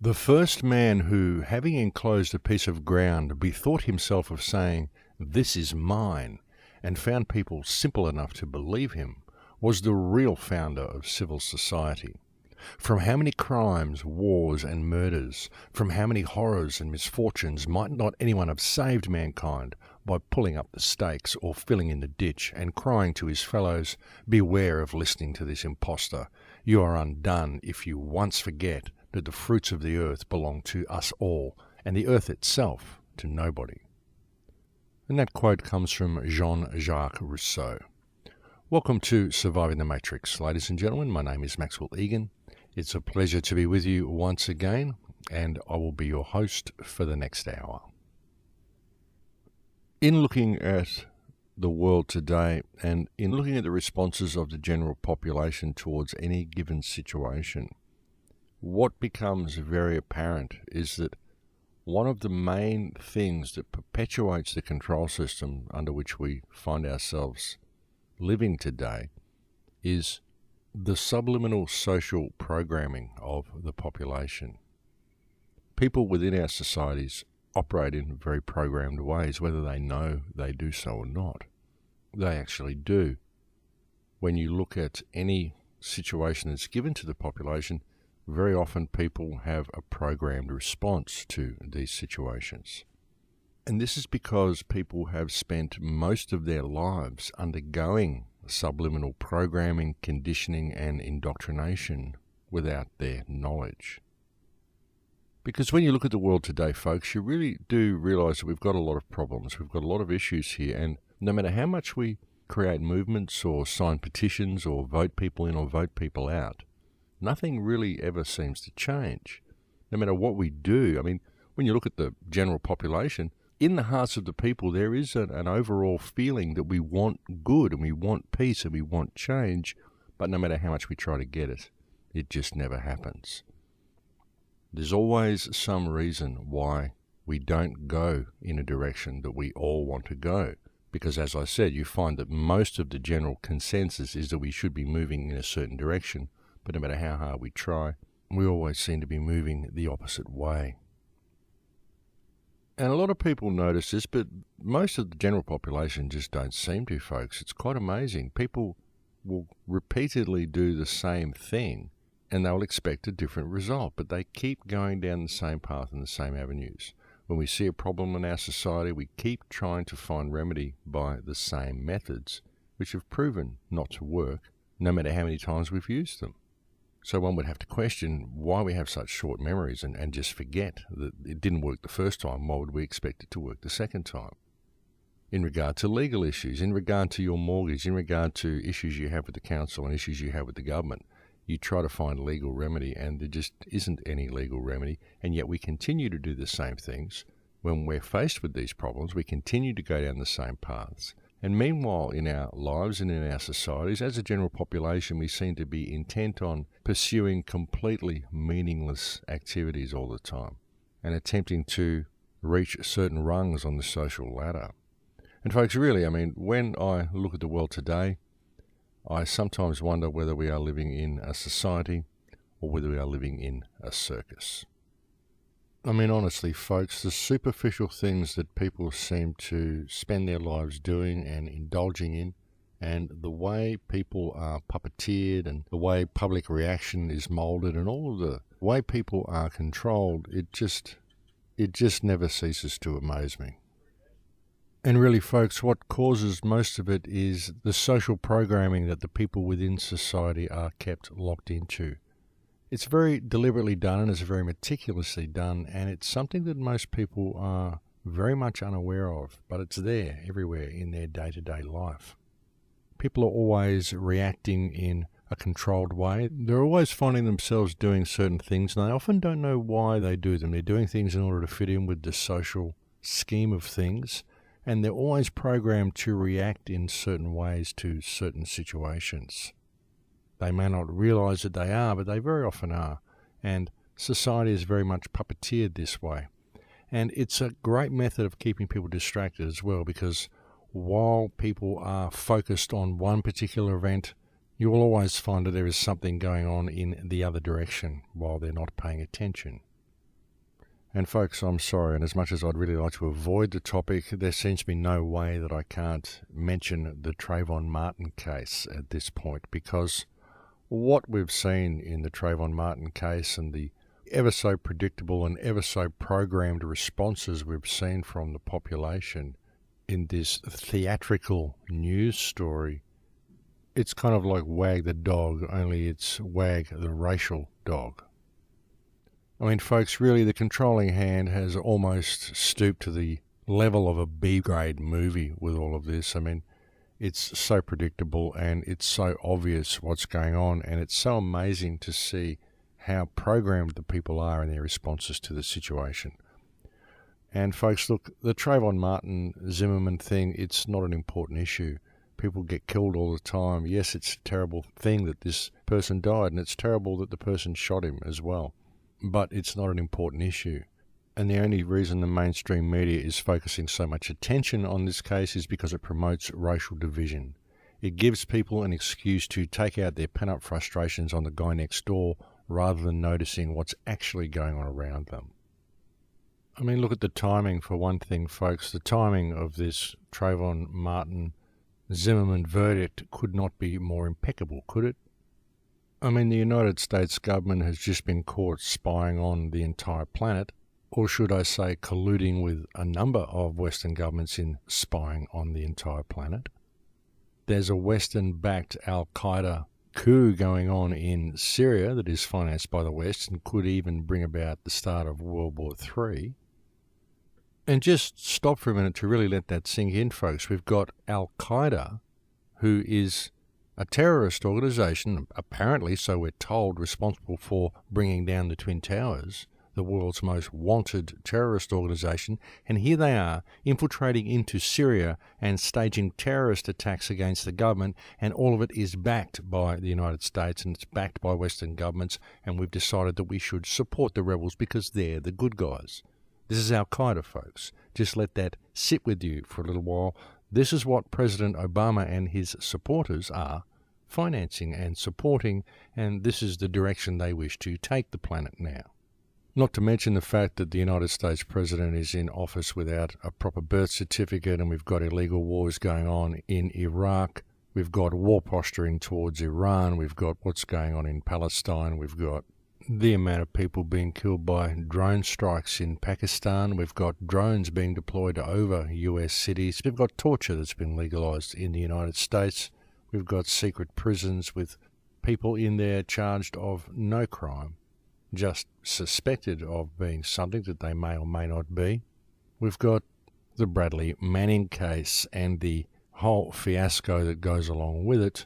The first man who, having enclosed a piece of ground, bethought himself of saying, "This is mine," and found people simple enough to believe him, was the real founder of civil society. From how many crimes, wars, and murders, from how many horrors and misfortunes might not anyone have saved mankind by pulling up the stakes or filling in the ditch and crying to his fellows, "Beware of listening to this impostor. You are undone if you once forget that the fruits of the earth belong to us all, and the earth itself to nobody." And that quote comes from Jean-Jacques Rousseau. Welcome to Surviving the Matrix, ladies and gentlemen. My name is Maxwell Igan. It's a pleasure to be with you once again, and I will be your host for the next hour. In looking at the world today, and in looking at the responses of the general population towards any given situation, what becomes very apparent is that one of the main things that perpetuates the control system under which we find ourselves living today is the subliminal social programming of the population. People within our societies operate in very programmed ways, whether they know they do so or not. They actually do. When you look at any situation that's given to the population, very often people have a programmed response to these situations. And this is because people have spent most of their lives undergoing subliminal programming, conditioning, and indoctrination without their knowledge. Because when you look at the world today, folks, you really do realize that we've got a lot of problems. We've got a lot of issues here, and no matter how much we create movements or sign petitions or vote people in or vote people out, nothing really ever seems to change. No matter what we do, I mean, when you look at the general population, in the hearts of the people there is an overall feeling that we want good and we want peace and we want change, but no matter how much we try to get it, it just never happens. There's always some reason why we don't go in a direction that we all want to go. Because as I said, you find that most of the general consensus is that we should be moving in a certain direction, but no matter how hard we try, we always seem to be moving the opposite way. And a lot of people notice this, but most of the general population just don't seem to, folks. It's quite amazing. People will repeatedly do the same thing, and they'll expect a different result, but they keep going down the same path and the same avenues. When we see a problem in our society, we keep trying to find remedy by the same methods, which have proven not to work, no matter how many times we've used them. So one would have to question why we have such short memories and just forget that it didn't work the first time. Why would we expect it to work the second time? In regard to legal issues, in regard to your mortgage, in regard to issues you have with the council and issues you have with the government, you try to find a legal remedy and there just isn't any legal remedy, and yet we continue to do the same things. When we're faced with these problems, we continue to go down the same paths. And meanwhile, in our lives and in our societies, as a general population, we seem to be intent on pursuing completely meaningless activities all the time and attempting to reach certain rungs on the social ladder. And folks, really, I mean, when I look at the world today, I sometimes wonder whether we are living in a society or whether we are living in a circus. I mean, honestly, folks, the superficial things that people seem to spend their lives doing and indulging in, and the way people are puppeteered and the way public reaction is molded and all of the way people are controlled, it just never ceases to amaze me. And really, folks, what causes most of it is the social programming that the people within society are kept locked into. It's very deliberately done and it's very meticulously done, and it's something that most people are very much unaware of, but it's there everywhere in their day-to-day life. People are always reacting in a controlled way. They're always finding themselves doing certain things, and they often don't know why they do them. They're doing things in order to fit in with the social scheme of things, and they're always programmed to react in certain ways to certain situations. They may not realize that they are, but they very often are. And society is very much puppeteered this way. And it's a great method of keeping people distracted as well, because while people are focused on one particular event, you will always find that there is something going on in the other direction while they're not paying attention. And folks, I'm sorry, and as much as I'd really like to avoid the topic, there seems to be no way that I can't mention the Trayvon Martin case at this point, because what we've seen in the Trayvon Martin case and the ever so predictable and ever so programmed responses we've seen from the population in this theatrical news story, it's kind of like Wag the Dog, only it's Wag the racial dog. I mean, folks, really the controlling hand has almost stooped to the level of a B-grade movie with all of this. I mean, it's so predictable and it's so obvious what's going on, and it's so amazing to see how programmed the people are in their responses to the situation. And folks, look, the Trayvon Martin Zimmerman thing, it's not an important issue. People get killed all the time. Yes, it's a terrible thing that this person died, and it's terrible that the person shot him as well. But it's not an important issue. And the only reason the mainstream media is focusing so much attention on this case is because it promotes racial division. It gives people an excuse to take out their pent-up frustrations on the guy next door rather than noticing what's actually going on around them. I mean, look at the timing for one thing, folks. The timing of this Trayvon Martin Zimmerman verdict could not be more impeccable, could it? I mean, the United States government has just been caught spying on the entire planet, or should I say colluding with a number of Western governments in spying on the entire planet. There's a Western-backed al-Qaeda coup going on in Syria that is financed by the West and could even bring about the start of World War III. And just stop for a minute to really let that sink in, folks. We've got al-Qaeda, who is a terrorist organization, apparently, so we're told, responsible for bringing down the Twin Towers, the world's most wanted terrorist organization, and here they are infiltrating into Syria and staging terrorist attacks against the government, and all of it is backed by the United States and it's backed by Western governments, and we've decided that we should support the rebels because they're the good guys. This is al-Qaeda, folks. Just let that sit with you for a little while. This is what President Obama and his supporters are financing and supporting, and this is the direction they wish to take the planet now. Not to mention the fact that the United States President is in office without a proper birth certificate, and we've got illegal wars going on in Iraq, we've got war posturing towards Iran, we've got what's going on in Palestine, we've got the amount of people being killed by drone strikes in Pakistan, we've got drones being deployed over US cities, we've got torture that's been legalized in the United States, we've got secret prisons with people in there charged of no crime, just suspected of being something that they may or may not be. We've got the Bradley Manning case and the whole fiasco that goes along with it,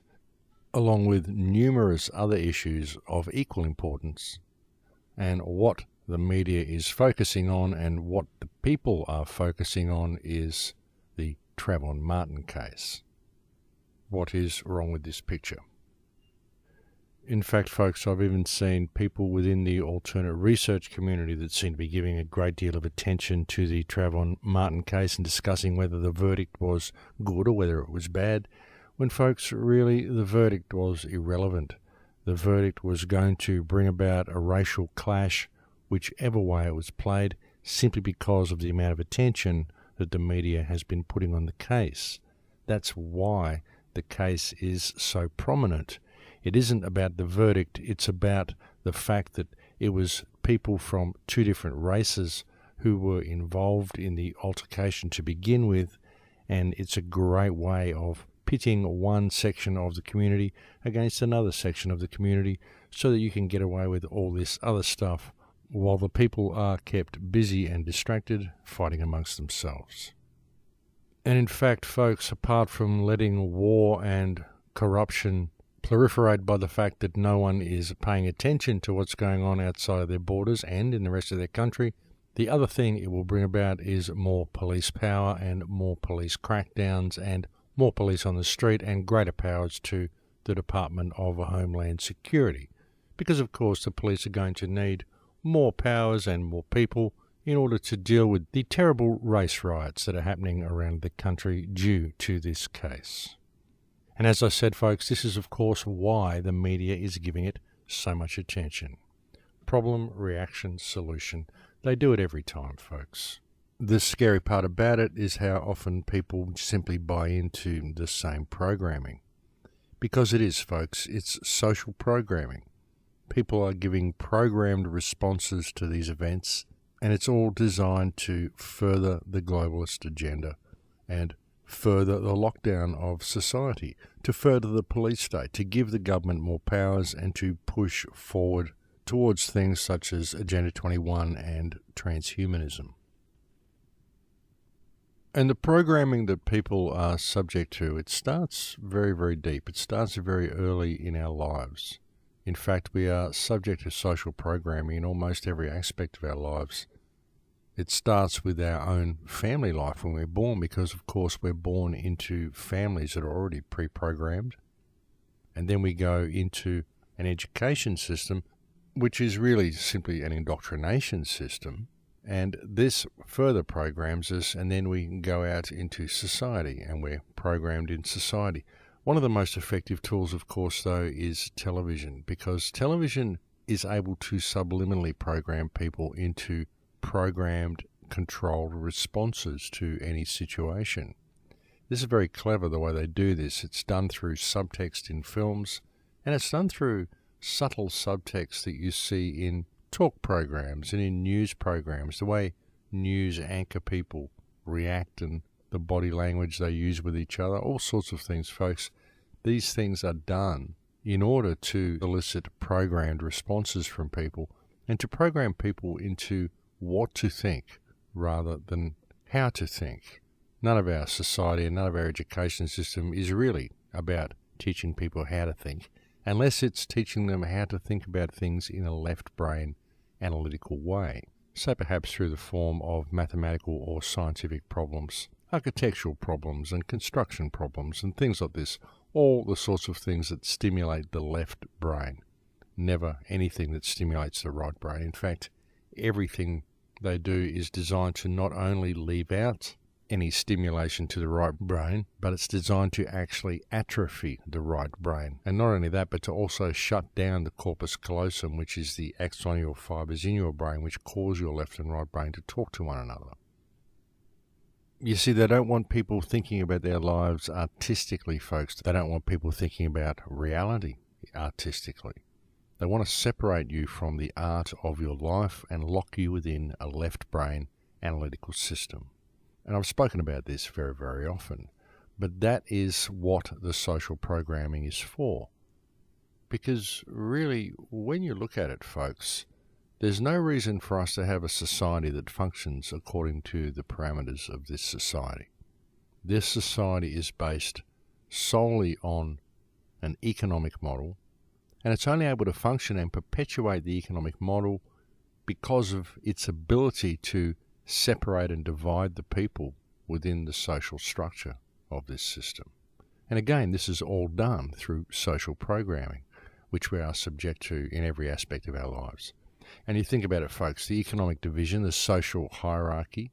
along with numerous other issues of equal importance. And what the media is focusing on and what the people are focusing on is the Trayvon Martin case. What is wrong with this picture? In fact, folks, I've even seen people within the alternate research community that seem to be giving a great deal of attention to the Trayvon Martin case and discussing whether the verdict was good or whether it was bad, when, folks, really the verdict was irrelevant. The verdict was going to bring about a racial clash, whichever way it was played, simply because of the amount of attention that the media has been putting on the case. That's why the case is so prominent. It isn't about the verdict, it's about the fact that it was people from two different races who were involved in the altercation to begin with, and it's a great way of pitting one section of the community against another section of the community so that you can get away with all this other stuff while the people are kept busy and distracted fighting amongst themselves. And in fact, folks, apart from letting war and corruption proliferate by the fact that no one is paying attention to what's going on outside of their borders and in the rest of their country, the other thing it will bring about is more police power and more police crackdowns and more police on the street and greater powers to the Department of Homeland Security. Because, of course, the police are going to need more powers and more people in order to deal with the terrible race riots that are happening around the country due to this case. And as I said, folks, this is, of course, why the media is giving it so much attention. Problem, reaction, solution. They do it every time, folks. The scary part about it is how often people simply buy into the same programming. Because it is, folks, it's social programming. People are giving programmed responses to these events, and it's all designed to further the globalist agenda and further the lockdown of society, to further the police state, to give the government more powers, and to push forward towards things such as Agenda 21 and transhumanism. And the programming that people are subject to, it starts very, very deep. It starts very early in our lives. In fact, we are subject to social programming in almost every aspect of our lives. It starts with our own family life when we're born, because, of course, we're born into families that are already pre-programmed. And then we go into an education system, which is really simply an indoctrination system. And this further programs us, and then we can go out into society, and we're programmed in society. One of the most effective tools, of course, though, is television, because television is able to subliminally program people into programmed, controlled responses to any situation. This is very clever, the way they do this. It's done through subtext in films, and it's done through subtle subtext that you see in talk programs and in news programs, the way news anchor people react and the body language they use with each other, all sorts of things, folks. These things are done in order to elicit programmed responses from people and to program people into what to think rather than how to think. None of our society and none of our education system is really about teaching people how to think, unless it's teaching them how to think about things in a left brain analytical way. So perhaps through the form of mathematical or scientific problems, architectural problems and construction problems and things like this, all the sorts of things that stimulate the left brain. Never anything that stimulates the right brain. In fact, everything they do is designed to not only leave out any stimulation to the right brain, but it's designed to actually atrophy the right brain. And not only that, but to also shut down the corpus callosum, which is the axonal fibers in your brain, which cause your left and right brain to talk to one another. You see, they don't want people thinking about their lives artistically, folks. They don't want people thinking about reality artistically. They want to separate you from the art of your life and lock you within a left brain analytical system. And I've spoken about this very, very often, but that is what the social programming is for. Because really, when you look at it, folks, there's no reason for us to have a society that functions according to the parameters of this society. This society is based solely on an economic model, and it's only able to function and perpetuate the economic model because of its ability to separate and divide the people within the social structure of this system. And again, this is all done through social programming, which we are subject to in every aspect of our lives. And you think about it, folks, the economic division, the social hierarchy,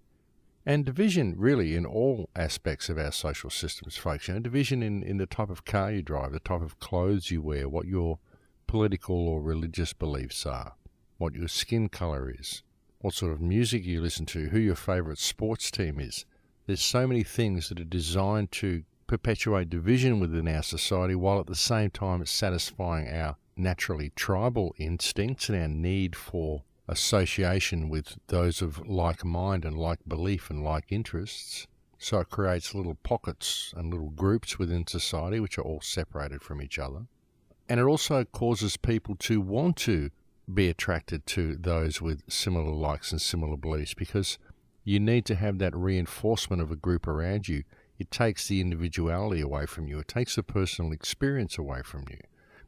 and division really in all aspects of our social systems, folks. You know, division in the type of car you drive, the type of clothes you wear, what your political or religious beliefs are, what your skin colour is, what sort of music you listen to, who your favourite sports team is. There's so many things that are designed to perpetuate division within our society, while at the same time satisfying our naturally tribal instincts and our need for association with those of like mind and like belief and like interests. So it creates little pockets and little groups within society which are all separated from each other. And it also causes people to want to be attracted to those with similar likes and similar beliefs, because you need to have that reinforcement of a group around you. It takes the individuality away from you. It takes the personal experience away from you,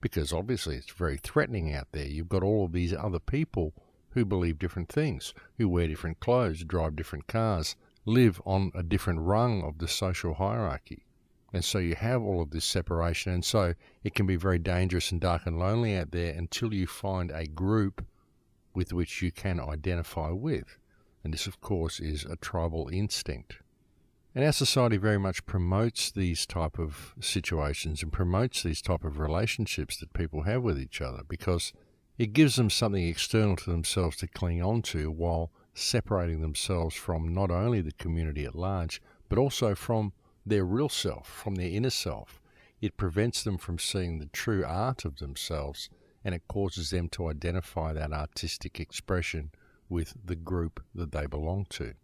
because obviously it's very threatening out there. You've got all of these other people who believe different things, who wear different clothes, drive different cars, live on a different rung of the social hierarchy. And so you have all of this separation, and so it can be very dangerous and dark and lonely out there until you find a group with which you can identify with. And this, of course, is a tribal instinct. And our society very much promotes these type of situations and promotes these type of relationships that people have with each other, because it gives them something external to themselves to cling on to while separating themselves from not only the community at large, but also from their real self, from their inner self. It prevents them from seeing the true art of themselves, and it causes them to identify that artistic expression with the group that they belong to.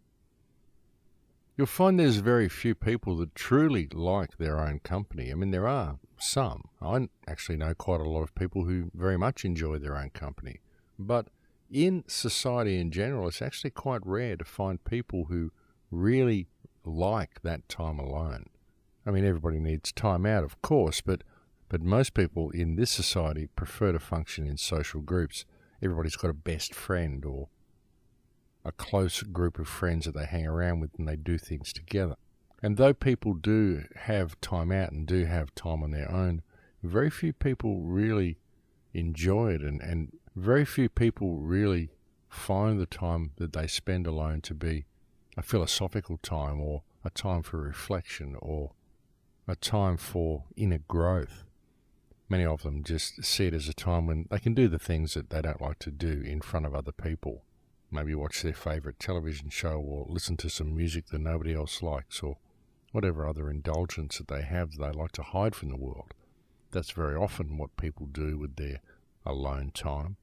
You'll find there's very few people that truly like their own company. I mean, there are some. I actually know quite a lot of people who very much enjoy their own company. But in society in general, it's actually quite rare to find people who really like that time alone. I mean, everybody needs time out, of course, but most people in this society prefer to function in social groups. Everybody's got a best friend or a close group of friends that they hang around with and they do things together. And though people do have time out and do have time on their own, very few people really enjoy it, and very few people really find the time that they spend alone to be a philosophical time or a time for reflection or a time for inner growth. Many of them just see it as a time when they can do the things that they don't like to do in front of other people. Maybe watch their favourite television show or listen to some music that nobody else likes, or whatever other indulgence that they have that they like to hide from the world. That's very often what people do with their alone time.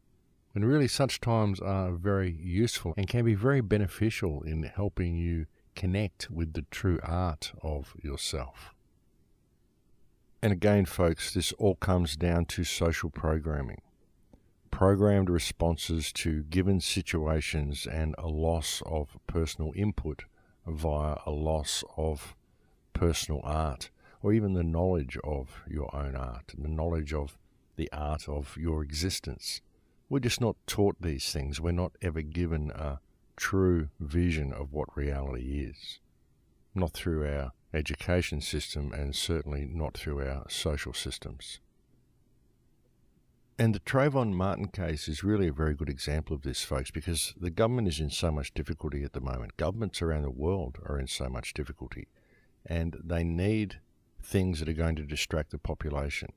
And really such times are very useful and can be very beneficial in helping you connect with the true art of yourself. And again, folks, this all comes down to social programming. Programmed responses to given situations and a loss of personal input via a loss of personal art, or even the knowledge of your own art, and the knowledge of the art of your existence. We're just not taught these things. We're not ever given a true vision of what reality is. Not through our education system, and certainly not through our social systems. And the Trayvon Martin case is really a very good example of this, folks, because the government is in so much difficulty at the moment. Governments around the world are in so much difficulty, and they need things that are going to distract the population.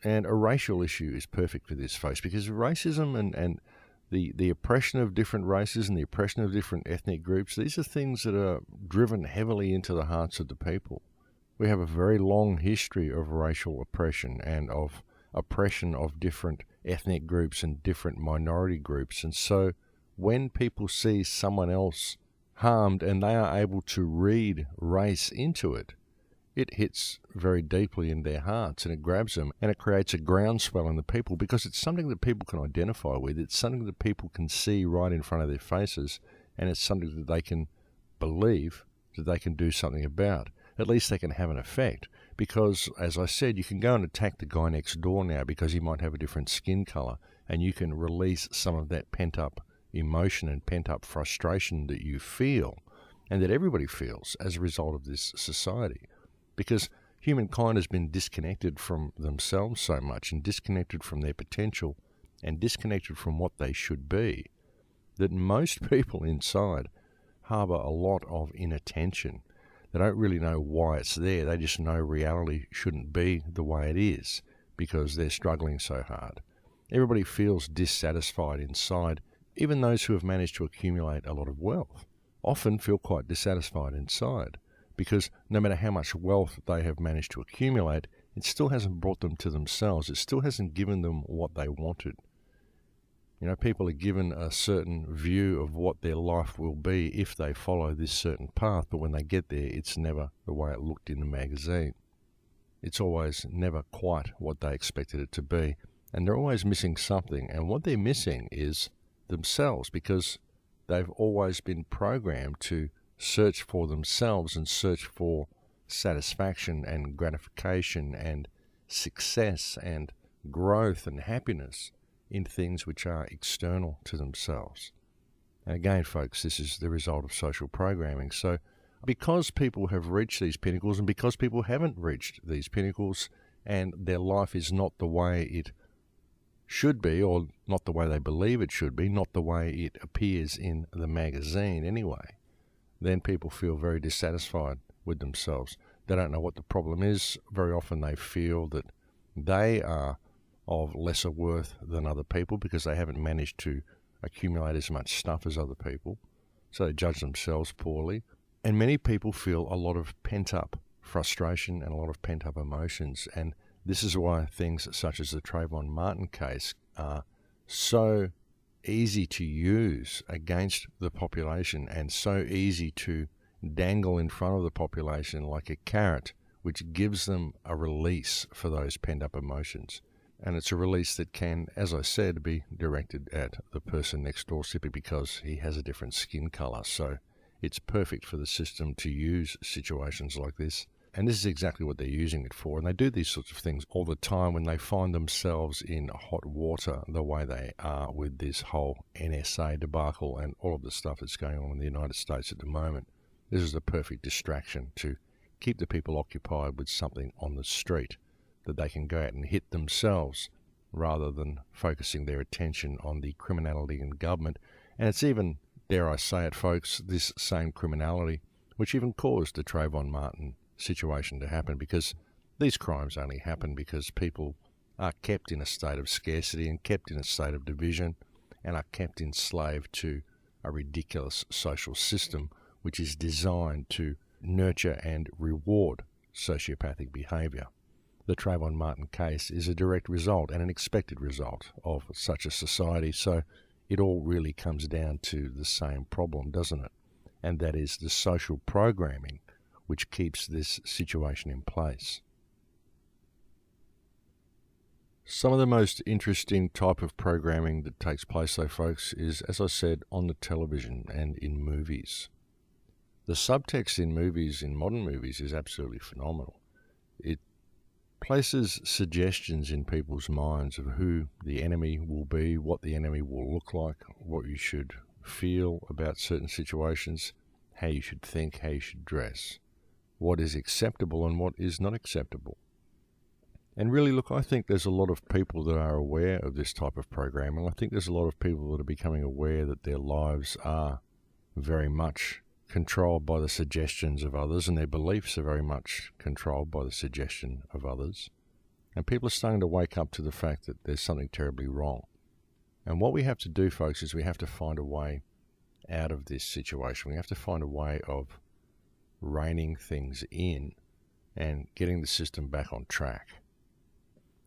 And a racial issue is perfect for this, folks, because racism and the oppression of different races and the oppression of different ethnic groups, these are things that are driven heavily into the hearts of the people. We have a very long history of racial oppression and of oppression of different ethnic groups and different minority groups. And so when people see someone else harmed and they are able to read race into it, it hits very deeply in their hearts and it grabs them and it creates a groundswell in the people because it's something that people can identify with. It's something that people can see right in front of their faces, and it's something that they can believe that they can do something about. At least they can have an effect. Because, as I said, you can go and attack the guy next door now because he might have a different skin colour, and you can release some of that pent-up emotion and pent-up frustration that you feel and that everybody feels as a result of this society. Because humankind has been disconnected from themselves so much and disconnected from their potential and disconnected from what they should be, that most people inside harbour a lot of inattention. They don't really know why it's there. They just know reality shouldn't be the way it is because they're struggling so hard. Everybody feels dissatisfied inside. Even those who have managed to accumulate a lot of wealth often feel quite dissatisfied inside because no matter how much wealth they have managed to accumulate, it still hasn't brought them to themselves. It still hasn't given them what they wanted. You know, people are given a certain view of what their life will be if they follow this certain path, but when they get there, it's never the way it looked in the magazine. It's always never quite what they expected it to be, and they're always missing something, and what they're missing is themselves, because they've always been programmed to search for themselves and search for satisfaction and gratification and success and growth and happiness in things which are external to themselves. And again, folks, this is the result of social programming. So because people have reached these pinnacles and because people haven't reached these pinnacles and their life is not the way it should be, or not the way they believe it should be, not the way it appears in the magazine anyway, then people feel very dissatisfied with themselves. They don't know what the problem is. Very often they feel that they are of lesser worth than other people because they haven't managed to accumulate as much stuff as other people. so they judge themselves poorly. And many people feel a lot of pent-up frustration and a lot of pent-up emotions. And this is why things such as the Trayvon Martin case are so easy to use against the population and so easy to dangle in front of the population like a carrot, which gives them a release for those pent-up emotions. And it's a release that can, as I said, be directed at the person next door simply because he has a different skin colour. So it's perfect for the system to use situations like this. And this is exactly what they're using it for. And they do these sorts of things all the time when they find themselves in hot water, the way they are with this whole NSA debacle and all of the stuff that's going on in the United States at the moment. This is the perfect distraction to keep the people occupied with something on the street that they can go out and hit themselves rather than focusing their attention on the criminality in government. And it's even, dare I say it, folks, this same criminality which even caused the Trayvon Martin situation to happen, because these crimes only happen because people are kept in a state of scarcity and kept in a state of division and are kept enslaved to a ridiculous social system which is designed to nurture and reward sociopathic behaviour. The Trayvon Martin case is a direct result and an expected result of such a society, so it all really comes down to the same problem, doesn't it? And that is the social programming which keeps this situation in place. Some of the most interesting type of programming that takes place, though, folks, is, as I said, on the television and in movies. The subtext in movies, in modern movies, is absolutely phenomenal. It places suggestions in people's minds of who the enemy will be, what the enemy will look like, what you should feel about certain situations, how you should think, how you should dress, what is acceptable and what is not acceptable. And really, look, I think there's a lot of people that are aware of this type of programming. I think there's a lot of people that are becoming aware that their lives are very much controlled by the suggestions of others, and their beliefs are very much controlled by the suggestion of others. And people are starting to wake up to the fact that there's something terribly wrong. And what we have to do, folks, is we have to find a way out of this situation. We have to find a way of reining things in and getting the system back on track.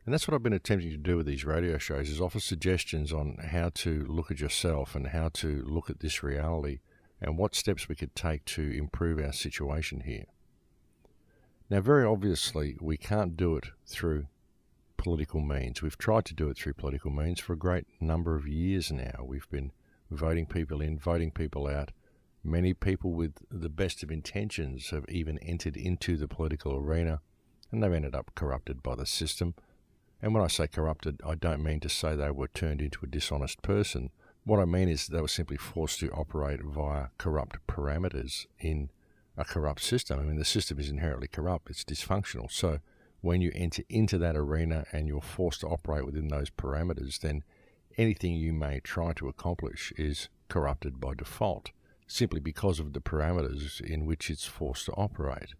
And that's what I've been attempting to do with these radio shows, is offer suggestions on how to look at yourself and how to look at this reality and what steps we could take to improve our situation here. Now, very obviously, we can't do it through political means. We've tried to do it through political means for a great number of years now. We've been voting people in, voting people out. Many people with the best of intentions have even entered into the political arena, and they've ended up corrupted by the system. And when I say corrupted, I don't mean to say they were turned into a dishonest person. What I mean is they were simply forced to operate via corrupt parameters in a corrupt system. I mean, the system is inherently corrupt. It's dysfunctional. So when you enter into that arena and you're forced to operate within those parameters, then anything you may try to accomplish is corrupted by default, simply because of the parameters in which it's forced to operate.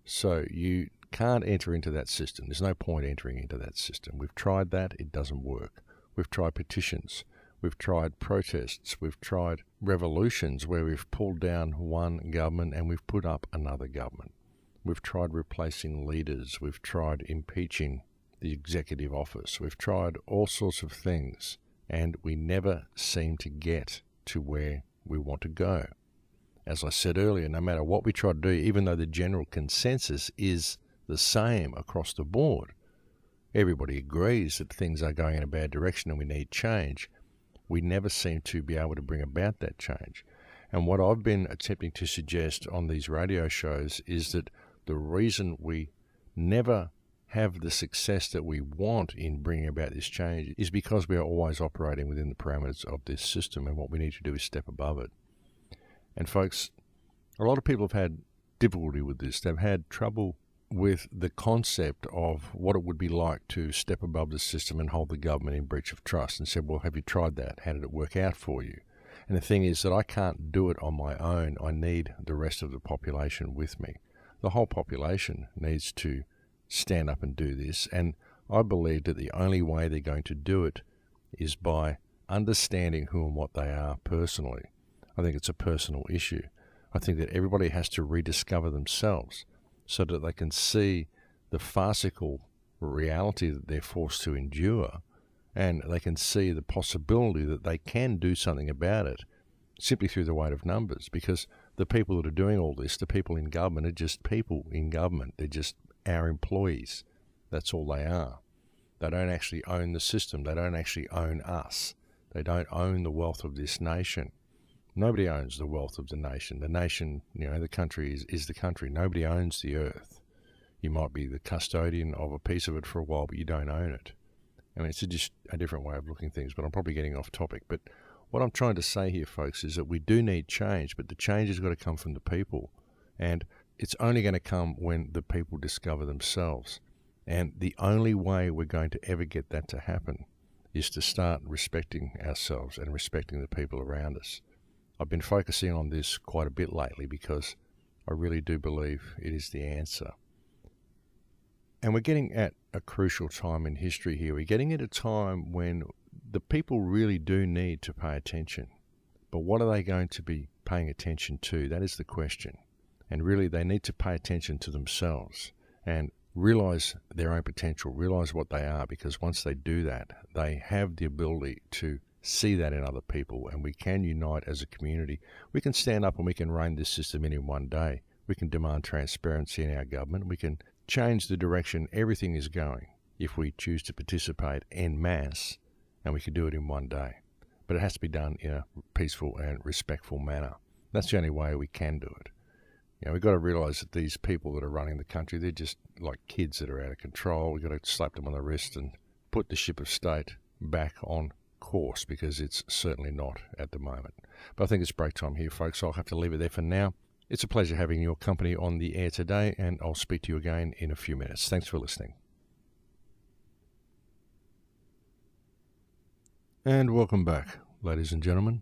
So you can't enter into that system. There's no point entering into that system. We've tried that. It doesn't work. We've tried petitions. We've tried protests. We've tried revolutions where we've pulled down one government and we've put up another government. We've tried replacing leaders. We've tried impeaching the executive office. We've tried all sorts of things, and we never seem to get to where we want to go. As I said earlier, no matter what we try to do, even though the general consensus is the same across the board, everybody agrees that things are going in a bad direction and we need change, we never seem to be able to bring about that change. And what I've been attempting to suggest on these radio shows is that the reason we never have the success that we want in bringing about this change is because we are always operating within the parameters of this system, and what we need to do is step above it. And folks, a lot of people have had difficulty with this. They've had trouble with the concept of what it would be like to step above the system and hold the government in breach of trust, and said, well, have you tried that? How did it work out for you? And the thing is that I can't do it on my own. I need the rest of the population with me. The whole population needs to stand up and do this, and I believe that the only way they're going to do it is by understanding who and what they are personally, I think it's a personal issue. I think that everybody has to rediscover themselves so that they can see the farcical reality that they're forced to endure, and they can see the possibility that they can do something about it simply through the weight of numbers, because the people that are doing all this, the people in government, are just people in government. They're just our employees. That's all they are. They don't actually own the system. They don't actually own us. They don't own the wealth of this nation. Nobody owns the wealth of the nation. The nation, the country is the country. Nobody owns the earth. You might be the custodian of a piece of it for a while, but you don't own it. I mean, it's just a different way of looking at things, but I'm probably getting off topic. But what I'm trying to say here, folks, is that we do need change, but the change has got to come from the people. And it's only going to come when the people discover themselves. And the only way we're going to ever get that to happen is to start respecting ourselves and respecting the people around us. I've been focusing on this quite a bit lately because I really do believe it is the answer. And we're getting at a crucial time in history here. We're getting at a time when the people really do need to pay attention. But what are they going to be paying attention to? That is the question. And really, they need to pay attention to themselves and realize their own potential, realize what they are, because once they do that, they have the ability to see that in other people, and we can unite as a community. We can stand up and we can rein this system in one day. We can demand transparency in our government. We can change the direction everything is going if we choose to participate en masse, and we can do it in one day. But it has to be done in a peaceful and respectful manner. That's the only way we can do it. We've got to realise that these people that are running the country, they're just like kids that are out of control. We've got to slap them on the wrist and put the ship of state back on course, because it's certainly not at the moment. But I think it's break time here, folks, so I'll have to leave it there for now. It's a pleasure having your company on the air today, and I'll speak to you again in a few minutes. Thanks for listening. And welcome back, ladies and gentlemen.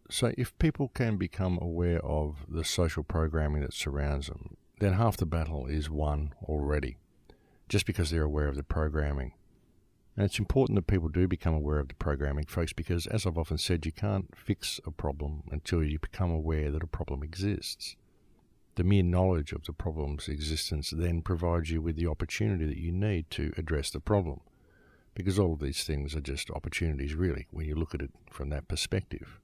So if people can become aware of the social programming that surrounds them, then half the battle is won already, just because they're aware of the programming. And it's important that people do become aware of the programming, folks, because, as I've often said, you can't fix a problem until you become aware that a problem exists. The mere knowledge of the problem's existence then provides you with the opportunity that you need to address the problem, because all of these things are just opportunities, really, when you look at it from that perspective.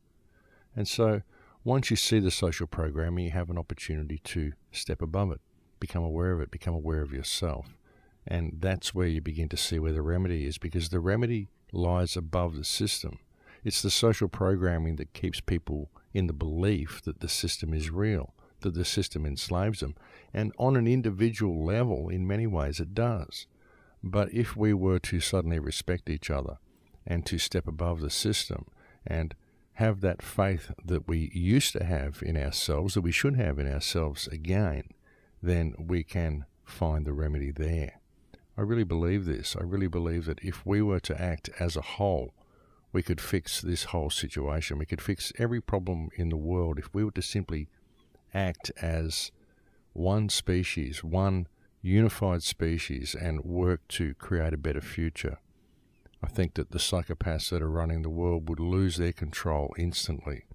And so, once you see the social programming, you have an opportunity to step above it, become aware of it, become aware of yourself. And that's where you begin to see where the remedy is, because the remedy lies above the system. It's the social programming that keeps people in the belief that the system is real, that the system enslaves them. And on an individual level, in many ways, it does. But if we were to suddenly respect each other and to step above the system and have that faith that we used to have in ourselves, that we should have in ourselves again, then we can find the remedy there. I really believe this. I really believe that if we were to act as a whole, we could fix this whole situation. We could fix every problem in the world if we were to simply act as one species, one unified species, and work to create a better future. I think that the psychopaths that are running the world would lose their control instantly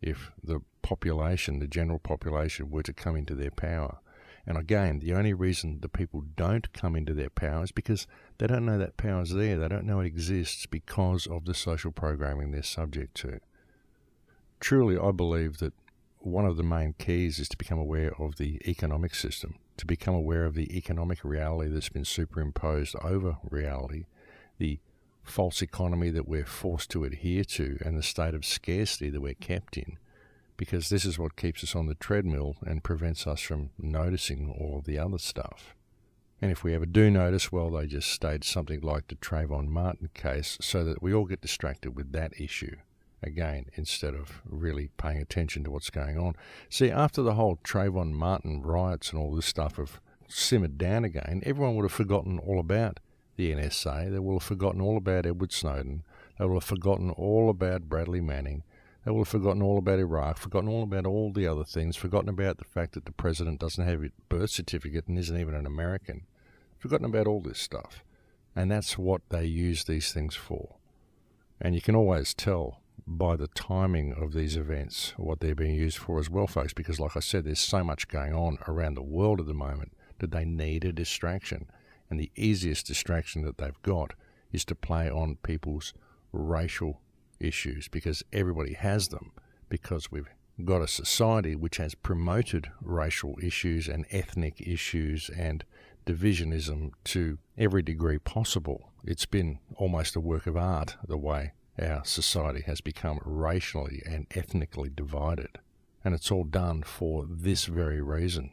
if the population, the general population, were to come into their power. And again, the only reason the people don't come into their power is because they don't know that power's there. They don't know it exists because of the social programming they're subject to. Truly, I believe that one of the main keys is to become aware of the economic system, to become aware of the economic reality that's been superimposed over reality, the false economy that we're forced to adhere to, and the state of scarcity that we're kept in, because this is what keeps us on the treadmill and prevents us from noticing all the other stuff. And if we ever do notice, well, they just stage something like the Trayvon Martin case so that we all get distracted with that issue, again, instead of really paying attention to what's going on. See, after the whole Trayvon Martin riots and all this stuff have simmered down again, everyone would have forgotten all about the NSA. They will have forgotten all about Edward Snowden. They will have forgotten all about Bradley Manning. They will have forgotten all about Iraq, forgotten all about all the other things, forgotten about the fact that the president doesn't have a birth certificate and isn't even an American, forgotten about all this stuff. And that's what they use these things for. And you can always tell by the timing of these events, what they're being used for as well, folks, because like I said, there's so much going on around the world at the moment that they need a distraction. And the easiest distraction that they've got is to play on people's racial issues, because everybody has them, because we've got a society which has promoted racial issues and ethnic issues and divisionism to every degree possible. It's been almost a work of art, the way our society has become racially and ethnically divided. And it's all done for this very reason.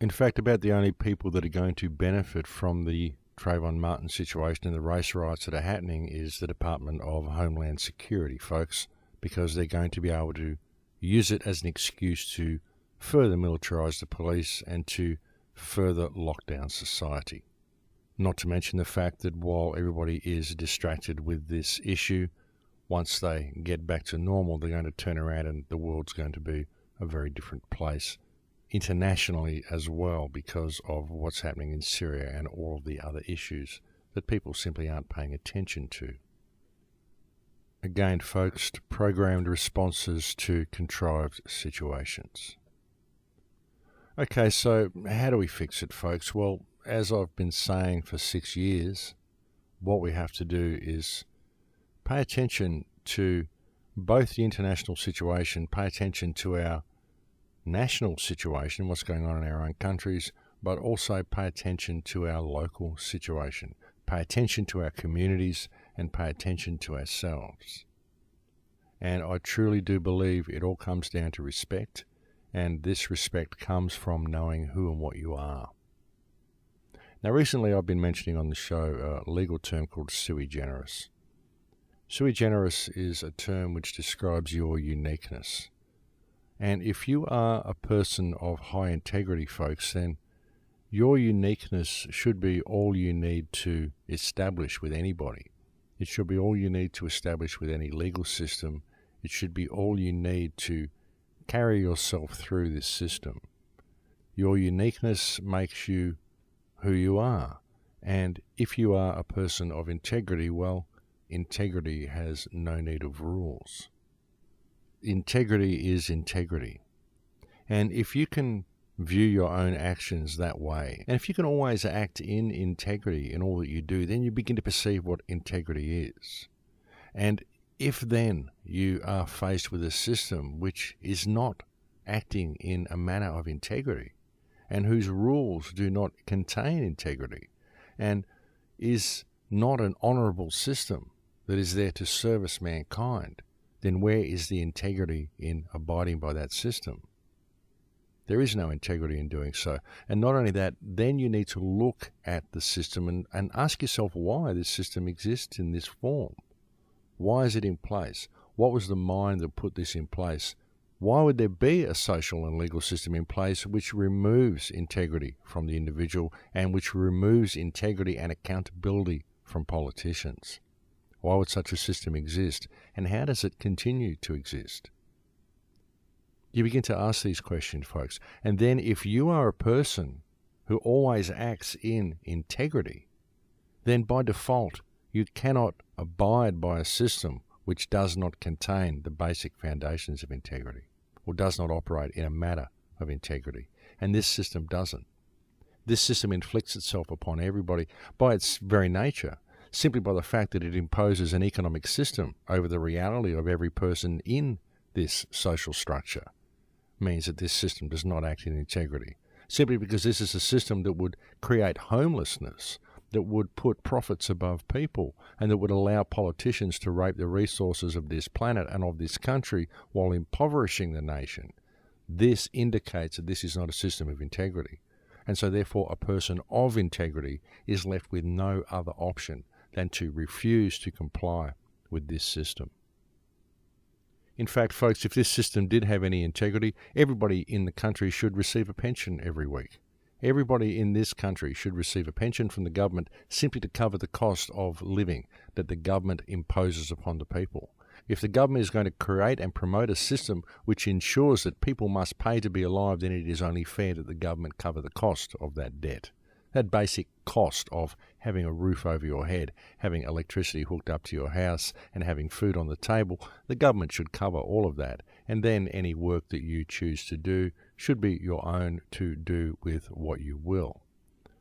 In fact, about the only people that are going to benefit from the Trayvon Martin situation and the race riots that are happening is the Department of Homeland Security, folks, because they're going to be able to use it as an excuse to further militarise the police and to further lock down society. Not to mention the fact that while everybody is distracted with this issue, once they get back to normal, they're going to turn around and the world's going to be a very different place internationally as well, because of what's happening in Syria and all of the other issues that people simply aren't paying attention to. Again, folks, programmed responses to contrived situations. Okay, so how do we fix it, folks? Well, as I've been saying for 6 years, what we have to do is pay attention to both the international situation, pay attention to our national situation, what's going on in our own countries, but also pay attention to our local situation, pay attention to our communities, and pay attention to ourselves. And I truly do believe it all comes down to respect, and this respect comes from knowing who and what you are. Now, recently I've been mentioning on the show a legal term called sui generis. Sui generis is a term which describes your uniqueness. And if you are a person of high integrity, folks, then your uniqueness should be all you need to establish with anybody. It should be all you need to establish with any legal system. It should be all you need to carry yourself through this system. Your uniqueness makes you who you are. And if you are a person of integrity, well, integrity has no need of rules. Integrity is integrity. And if you can view your own actions that way, and if you can always act in integrity in all that you do, then you begin to perceive what integrity is. And if then you are faced with a system which is not acting in a manner of integrity, and whose rules do not contain integrity, and is not an honourable system that is there to service mankind, then where is the integrity in abiding by that system? There is no integrity in doing so. And not only that, then you need to look at the system and ask yourself why this system exists in this form. Why is it in place? What was the mind that put this in place? Why would there be a social and legal system in place which removes integrity from the individual and which removes integrity and accountability from politicians? Why would such a system exist? And how does it continue to exist? You begin to ask these questions, folks. And then if you are a person who always acts in integrity, then by default, you cannot abide by a system which does not contain the basic foundations of integrity, or does not operate in a manner of integrity. And this system doesn't. This system inflicts itself upon everybody by its very nature, simply by the fact that it imposes an economic system over the reality of every person in this social structure. Means that this system does not act in integrity, simply because this is a system that would create homelessness, that would put profits above people, and that would allow politicians to rape the resources of this planet and of this country while impoverishing the nation. This indicates that this is not a system of integrity. And so therefore a person of integrity is left with no other option than to refuse to comply with this system. In fact, folks, if this system did have any integrity, everybody in the country should receive a pension every week. Everybody in this country should receive a pension from the government simply to cover the cost of living that the government imposes upon the people. If the government is going to create and promote a system which ensures that people must pay to be alive, then it is only fair that the government cover the cost of that debt. That basic cost of having a roof over your head, having electricity hooked up to your house, and having food on the table, the government should cover all of that. And then any work that you choose to do should be your own to do with what you will.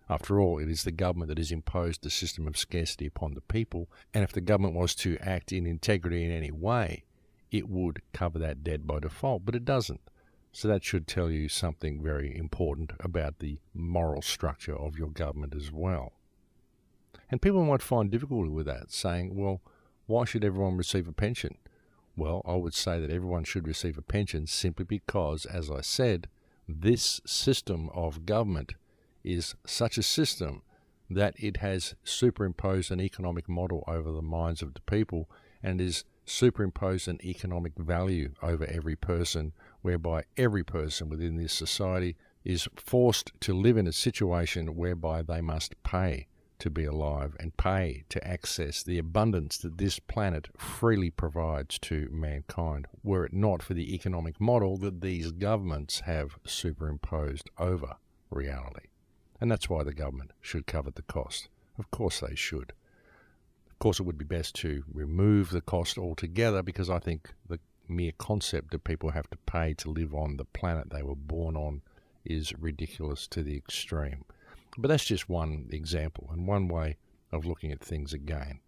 After all, it is the government that has imposed the system of scarcity upon the people, and if the government was to act in integrity in any way, it would cover that debt by default, but it doesn't. So that should tell you something very important about the moral structure of your government as well. And people might find difficulty with that, saying, well, why should everyone receive a pension? Well, I would say that everyone should receive a pension simply because, as I said, this system of government is such a system that it has superimposed an economic model over the minds of the people and is superimposed an economic value over every person, whereby every person within this society is forced to live in a situation whereby they must pay to be alive and pay to access the abundance that this planet freely provides to mankind, were it not for the economic model that these governments have superimposed over reality. And that's why the government should cover the cost. Of course they should. Of course it would be best to remove the cost altogether, because I think the mere concept that people have to pay to live on the planet they were born on is ridiculous to the extreme. But that's just one example and one way of looking at things again.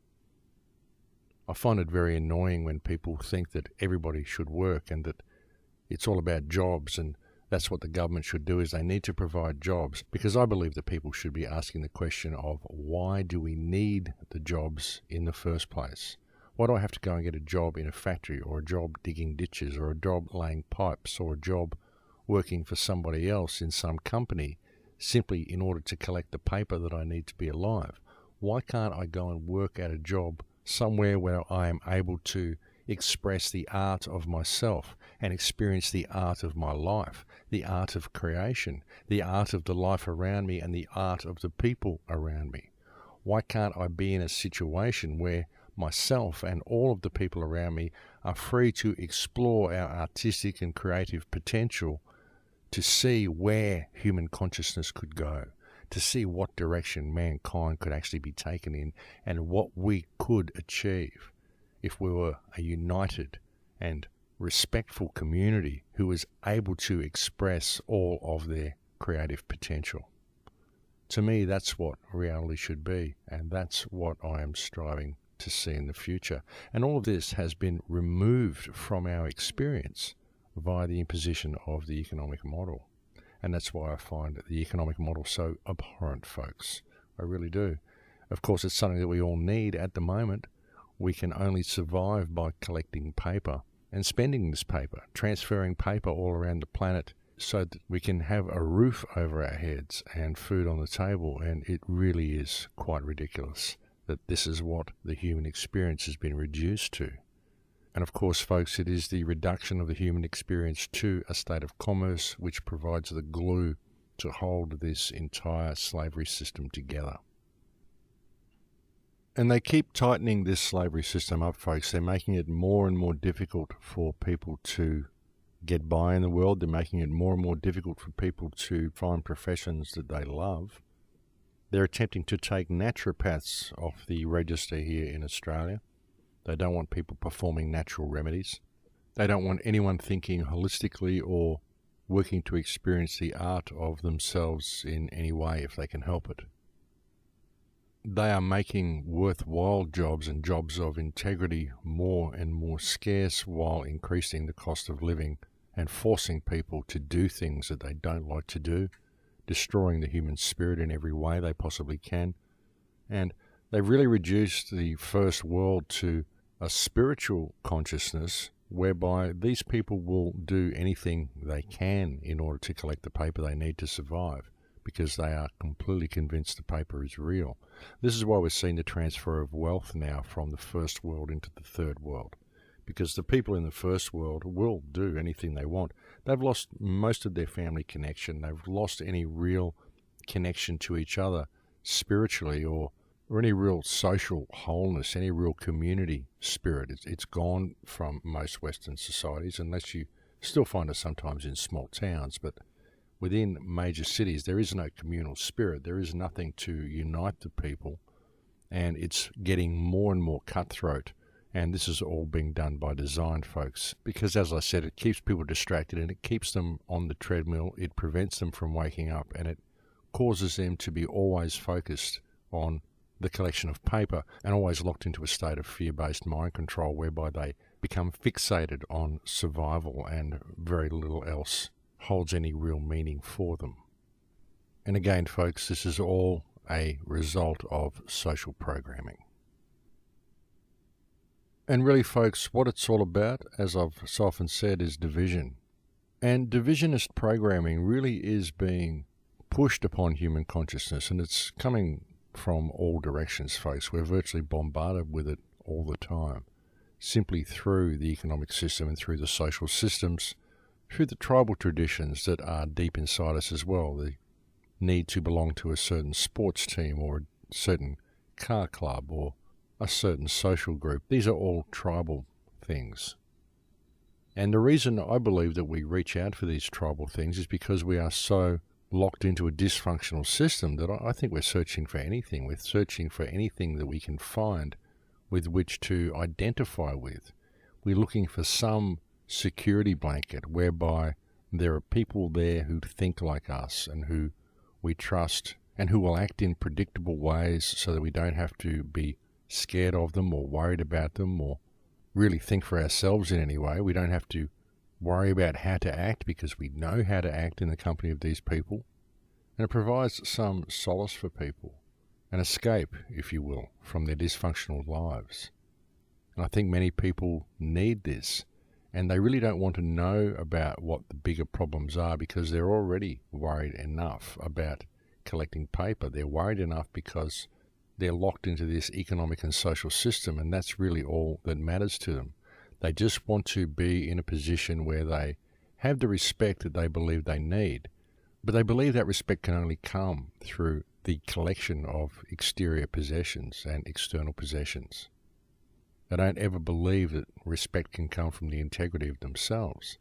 I find it very annoying when people think that everybody should work and that it's all about jobs and that's what the government should do, is they need to provide jobs, because I believe that people should be asking the question of why do we need the jobs in the first place? Why do I have to go and get a job in a factory, or a job digging ditches, or a job laying pipes, or a job working for somebody else in some company simply in order to collect the paper that I need to be alive? Why can't I go and work at a job somewhere where I am able to express the art of myself and experience the art of my life, the art of creation, the art of the life around me, and the art of the people around me? Why can't I be in a situation where myself and all of the people around me are free to explore our artistic and creative potential, to see where human consciousness could go, to see what direction mankind could actually be taken in, and what we could achieve if we were a united and respectful community who was able to express all of their creative potential? To me, that's what reality should be, and that's what I am striving to see in the future. And all of this has been removed from our experience via the imposition of the economic model. And that's why I find the economic model so abhorrent, folks. I really do. Of course, it's something that we all need at the moment. We can only survive by collecting paper and spending this paper, transferring paper all around the planet so that we can have a roof over our heads and food on the table. And it really is quite ridiculous that this is what the human experience has been reduced to. And of course, folks, it is the reduction of the human experience to a state of commerce which provides the glue to hold this entire slavery system together. And they keep tightening this slavery system up, folks. They're making it more and more difficult for people to get by in the world. They're making it more and more difficult for people to find professions that they love. They're attempting to take naturopaths off the register here in Australia. They don't want people performing natural remedies. They don't want anyone thinking holistically or working to experience the art of themselves in any way if they can help it. They are making worthwhile jobs and jobs of integrity more and more scarce, while increasing the cost of living and forcing people to do things that they don't like to do, destroying the human spirit in every way they possibly can. And they've really reduced the first world to a spiritual consciousness whereby these people will do anything they can in order to collect the paper they need to survive, because they are completely convinced the paper is real. This is why we're seeing the transfer of wealth now from the first world into the third world, because the people in the first world will do anything they want. They've lost most of their family connection. They've lost any real connection to each other spiritually, or any real social wholeness, any real community spirit. It's gone from most Western societies, unless you still find it sometimes in small towns. But within major cities, there is no communal spirit. There is nothing to unite the people, and it's getting more and more cutthroat. And this is all being done by design, folks, because, as I said, it keeps people distracted and it keeps them on the treadmill. It prevents them from waking up, and it causes them to be always focused on the collection of paper and always locked into a state of fear-based mind control, whereby they become fixated on survival and very little else holds any real meaning for them. And again, folks, this is all a result of social programming. And really, folks, what it's all about, as I've so often said, is division. And divisionist programming really is being pushed upon human consciousness, and it's coming from all directions, folks. We're virtually bombarded with it all the time, simply through the economic system and through the social systems, through the tribal traditions that are deep inside us as well, the need to belong to a certain sports team or a certain car club or a certain social group. These are all tribal things. And the reason I believe that we reach out for these tribal things is because we are so locked into a dysfunctional system that I think we're searching for anything. We're searching for anything that we can find with which to identify with. We're looking for some security blanket whereby there are people there who think like us and who we trust and who will act in predictable ways so that we don't have to be scared of them or worried about them or really think for ourselves in any way. We don't have to worry about how to act because we know how to act in the company of these people. And it provides some solace for people, an escape, if you will, from their dysfunctional lives. And I think many people need this, and they really don't want to know about what the bigger problems are because they're already worried enough about collecting paper. They're worried enough because they're locked into this economic and social system, and that's really all that matters to them. They just want to be in a position where they have the respect that they believe they need, but they believe that respect can only come through the collection of exterior possessions and external possessions. They don't ever believe that respect can come from the integrity of themselves,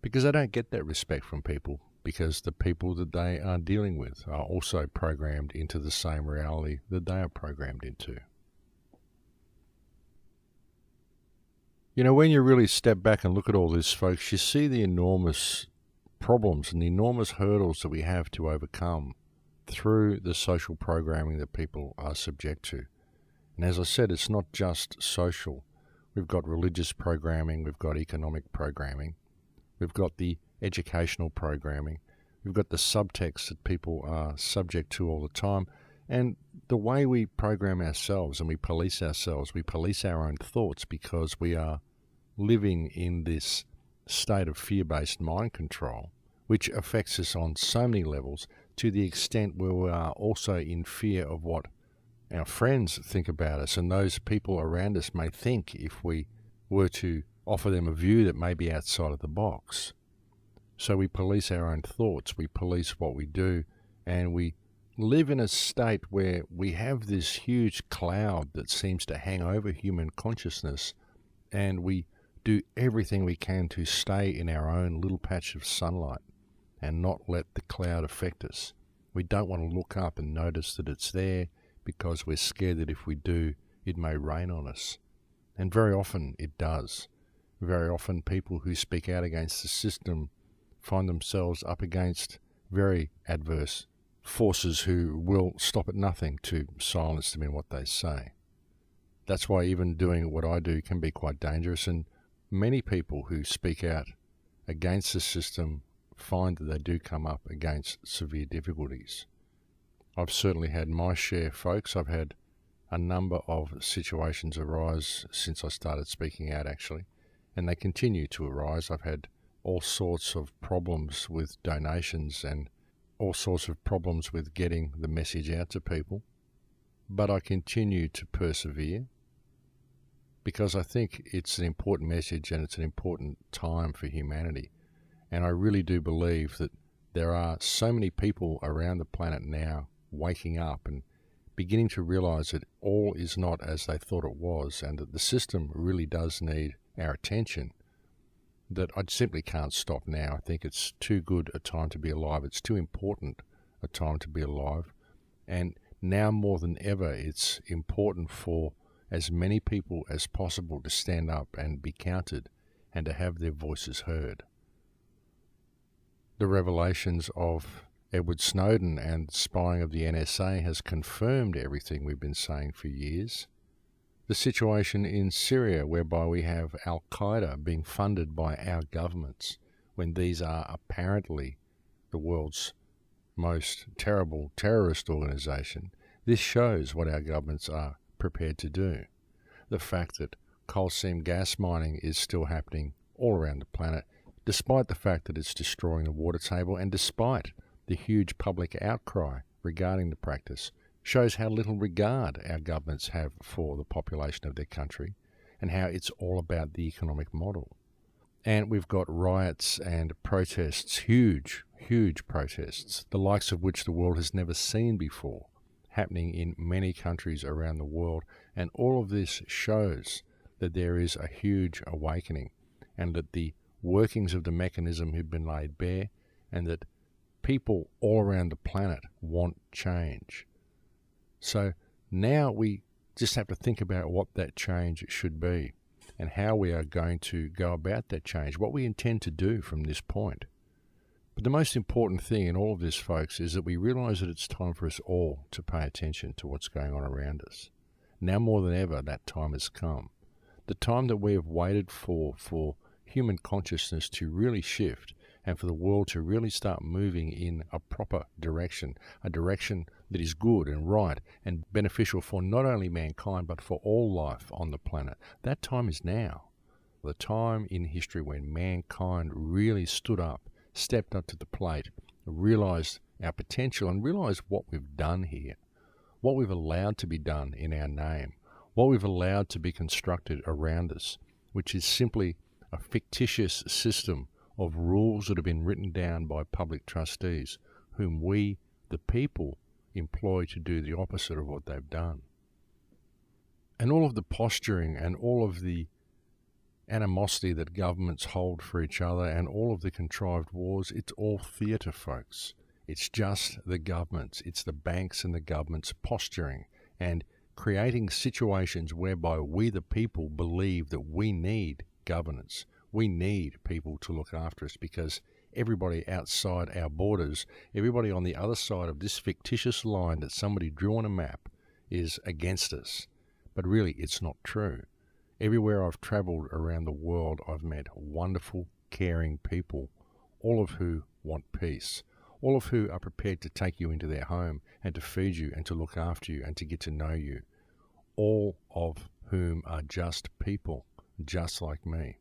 because they don't get that respect from people, because the people that they are dealing with are also programmed into the same reality that they are programmed into. You know, when you really step back and look at all this, folks, you see the enormous problems and the enormous hurdles that we have to overcome through the social programming that people are subject to. And as I said, it's not just social. We've got religious programming, we've got economic programming, we've got the educational programming, we've got the subtext that people are subject to all the time, and the way we program ourselves and we police our own thoughts because we are living in this state of fear-based mind control, which affects us on so many levels, to the extent where we are also in fear of what our friends think about us and those people around us may think if we were to offer them a view that may be outside of the box. So we police our own thoughts, we police what we do, and we live in a state where we have this huge cloud that seems to hang over human consciousness, and we do everything we can to stay in our own little patch of sunlight and not let the cloud affect us. We don't want to look up and notice that it's there because we're scared that if we do, it may rain on us. And very often it does. Very often people who speak out against the system find themselves up against very adverse forces who will stop at nothing to silence them in what they say. That's why even doing what I do can be quite dangerous, and many people who speak out against the system find that they do come up against severe difficulties. I've certainly had my share, folks. I've had a number of situations arise since I started speaking out, actually, and they continue to arise. I've had all sorts of problems with donations and all sorts of problems with getting the message out to people, but I continue to persevere because I think it's an important message and it's an important time for humanity. And I really do believe that there are so many people around the planet now waking up and beginning to realize that all is not as they thought it was, and that the system really does need our attention. that I simply can't stop now. I think it's too good a time to be alive. It's too important a time to be alive. And now more than ever, it's important for as many people as possible to stand up and be counted and to have their voices heard. The revelations of Edward Snowden and spying of the NSA has confirmed everything we've been saying for years. The situation in Syria, whereby we have Al-Qaeda being funded by our governments, when these are apparently the world's most terrible terrorist organization, this shows what our governments are prepared to do. The fact that coal seam gas mining is still happening all around the planet, despite the fact that it's destroying the water table, and despite the huge public outcry regarding the practice, shows how little regard our governments have for the population of their country and how it's all about the economic model. And we've got riots and protests, huge protests, the likes of which the world has never seen before, happening in many countries around the world. And all of this shows that there is a huge awakening and that the workings of the mechanism have been laid bare and that people all around the planet want change. So now we just have to think about what that change should be and how we are going to go about that change, what we intend to do from this point. But the most important thing in all of this, folks, is that we realize that it's time for us all to pay attention to what's going on around us. Now more than ever, that time has come. The time that we have waited for human consciousness to really shift and for the world to really start moving in a proper direction, a direction that is good and right and beneficial for not only mankind but for all life on the planet. That time is now. The time in history when mankind really stood up, stepped up to the plate, realized our potential and realized what we've done here, what we've allowed to be done in our name, what we've allowed to be constructed around us, which is simply a fictitious system of rules that have been written down by public trustees, whom we, the people, employ to do the opposite of what they've done. And all of the posturing and all of the animosity that governments hold for each other and all of the contrived wars, it's all theatre, folks. It's just the governments, it's the banks and the governments posturing and creating situations whereby we, the people, believe that we need governance. We need people to look after us because everybody outside our borders, everybody on the other side of this fictitious line that somebody drew on a map is against us. But really, it's not true. Everywhere I've travelled around the world, I've met wonderful, caring people, all of who want peace, all of who are prepared to take you into their home and to feed you and to look after you and to get to know you, all of whom are just people, just like me.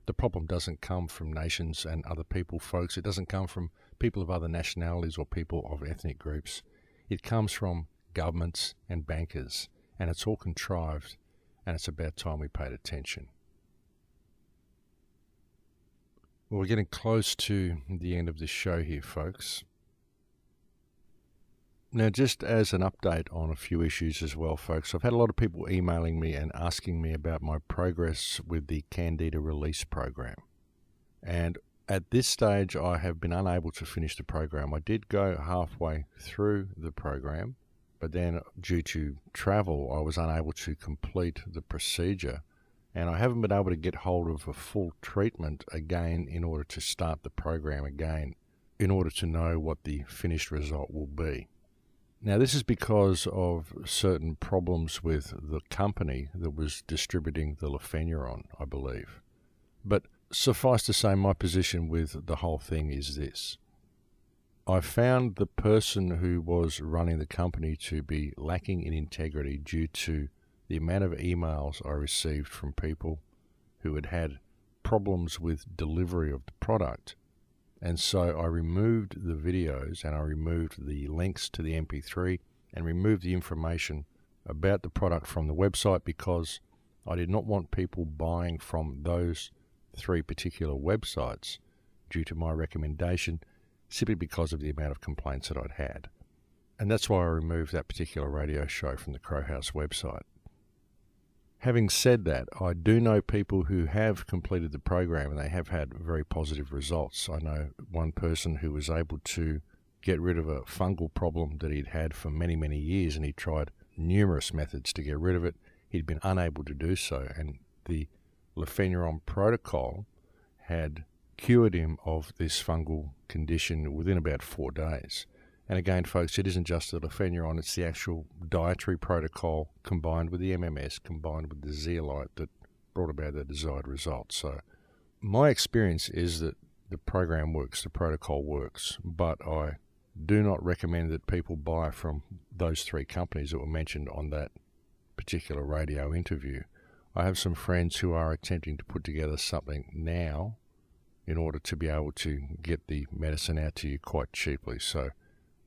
The problem doesn't come from nations and other people, folks. It doesn't come from people of other nationalities or people of ethnic groups. It comes from governments and bankers, and it's all contrived, and it's about time we paid attention. Well, we're getting close to the end of this show here, folks. Now, just as an update on a few issues as well, folks, I've had a lot of people emailing me and asking me about my progress with the Candida release program. And at this stage, I have been unable to finish the program. I did go halfway through the program, but then due to travel, I was unable to complete the procedure. And I haven't been able to get hold of a full treatment again in order to start the program again, in order to know what the finished result will be. Now, this is because of certain problems with the company that was distributing the lefenuron, I believe. But suffice to say, my position with the whole thing is this. I found the person who was running the company to be lacking in integrity due to the amount of emails I received from people who had had problems with delivery of the product. And so I removed the videos and I removed the links to the MP3 and removed the information about the product from the website because I did not want people buying from those 3 particular websites due to my recommendation, simply because of the amount of complaints that I'd had. And that's why I removed that particular radio show from the Crow House website. Having said that, I do know people who have completed the program and they have had very positive results. I know one person who was able to get rid of a fungal problem that he'd had for many, many years, and he tried numerous methods to get rid of it. He'd been unable to do so, and the Lefenron protocol had cured him of this fungal condition within about 4 days. And again, folks, it isn't just the Lefenron, it's the actual dietary protocol combined with the MMS, combined with the zeolite that brought about the desired result. So my experience is that the program works, the protocol works, but I do not recommend that people buy from those 3 companies that were mentioned on that particular radio interview. I have some friends who are attempting to put together something now in order to be able to get the medicine out to you quite cheaply. So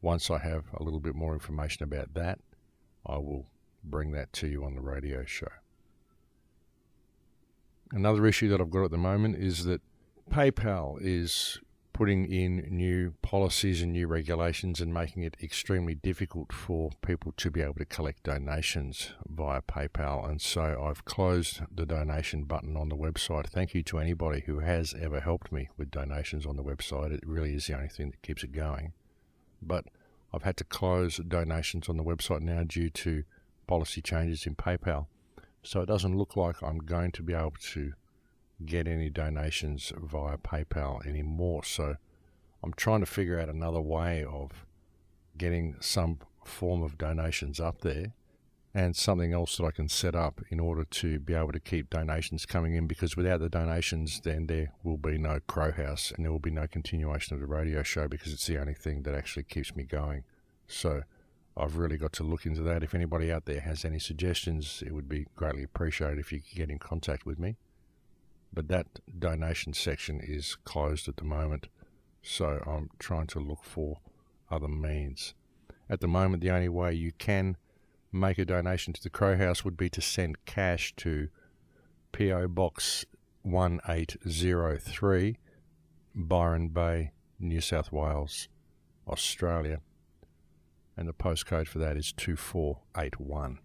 once I have a little bit more information about that, I will bring that to you on the radio show. Another issue that I've got at the moment is that PayPal is putting in new policies and new regulations and making it extremely difficult for people to be able to collect donations via PayPal. And so I've closed the donation button on the website. Thank you to anybody who has ever helped me with donations on the website. It really is the only thing that keeps it going. But I've had to close donations on the website now due to policy changes in PayPal. So it doesn't look like I'm going to be able to get any donations via PayPal anymore. So I'm trying to figure out another way of getting some form of donations up there and something else that I can set up in order to be able to keep donations coming in, because without the donations then there will be no Crow House and there will be no continuation of the radio show, because it's the only thing that actually keeps me going. So I've really got to look into that. If anybody out there has any suggestions, it would be greatly appreciated if you could get in contact with me. But that donation section is closed at the moment, so I'm trying to look for other means. At the moment, the only way you can make a donation to the Crow House would be to send cash to P.O. Box 1803, Byron Bay, New South Wales, Australia. And the postcode for that is 2481.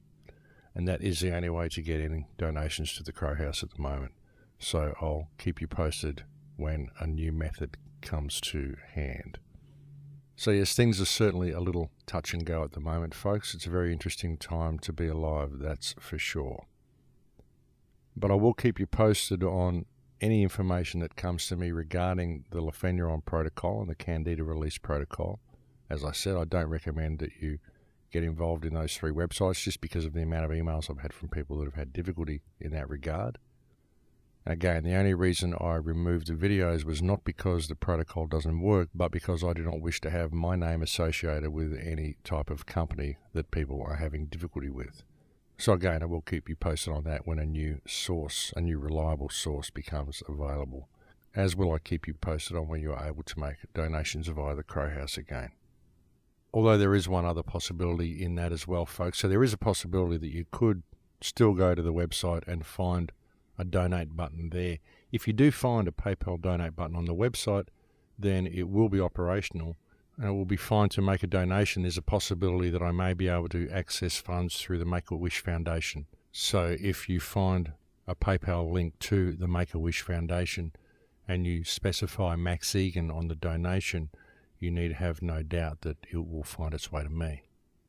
And that is the only way to get any donations to the Crow House at the moment. So I'll keep you posted when a new method comes to hand. So yes, things are certainly a little touch and go at the moment, folks. It's a very interesting time to be alive, that's for sure. But I will keep you posted on any information that comes to me regarding the Lefenron protocol and the Candida release protocol. As I said, I don't recommend that you get involved in those 3 websites just because of the amount of emails I've had from people that have had difficulty in that regard. Again, the only reason I removed the videos was not because the protocol doesn't work, but because I do not wish to have my name associated with any type of company that people are having difficulty with. So again, I will keep you posted on that when a new source, a new reliable source becomes available, as will I keep you posted on when you are able to make donations via the Crow House again. Although there is one other possibility in that as well, folks. So there is a possibility that you could still go to the website and find a donate button there. If you do find a PayPal donate button on the website, then it will be operational and it will be fine to make a donation. There's a possibility that I may be able to access funds through the Make-A-Wish Foundation. So if you find a PayPal link to the Make-A-Wish Foundation and you specify Max Igan on the donation, you need to have no doubt that it will find its way to me.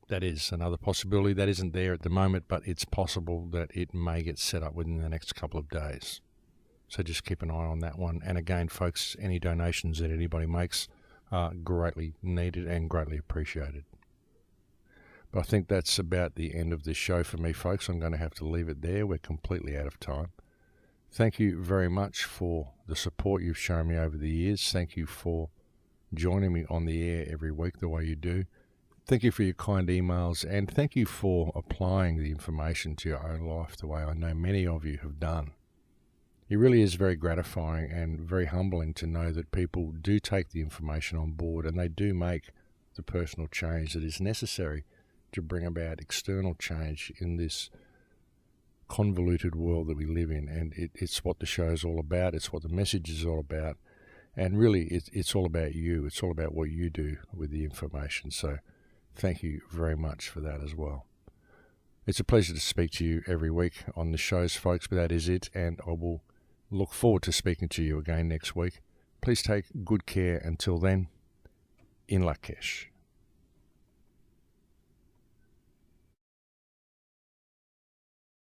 That is another possibility. That isn't there at the moment, but it's possible that it may get set up within the next couple of days. So just keep an eye on that one. And again, folks, any donations that anybody makes are greatly needed and greatly appreciated. But I think that's about the end of this show for me, folks. I'm going to have to leave it there. We're completely out of time. Thank you very much for the support you've shown me over the years. Thank you for joining me on the air every week the way you do. Thank you for your kind emails, and thank you for applying the information to your own life the way I know many of you have done. It really is very gratifying and very humbling to know that people do take the information on board and they do make the personal change that is necessary to bring about external change in this convoluted world that we live in. And it's what the show is all about. It's what the message is all about. And really, it's all about you. It's all about what you do with the information. So thank you very much for that as well. It's a pleasure to speak to you every week on the shows, folks, but that is it, and I will look forward to speaking to you again next week. Please take good care until then. In Lakesh.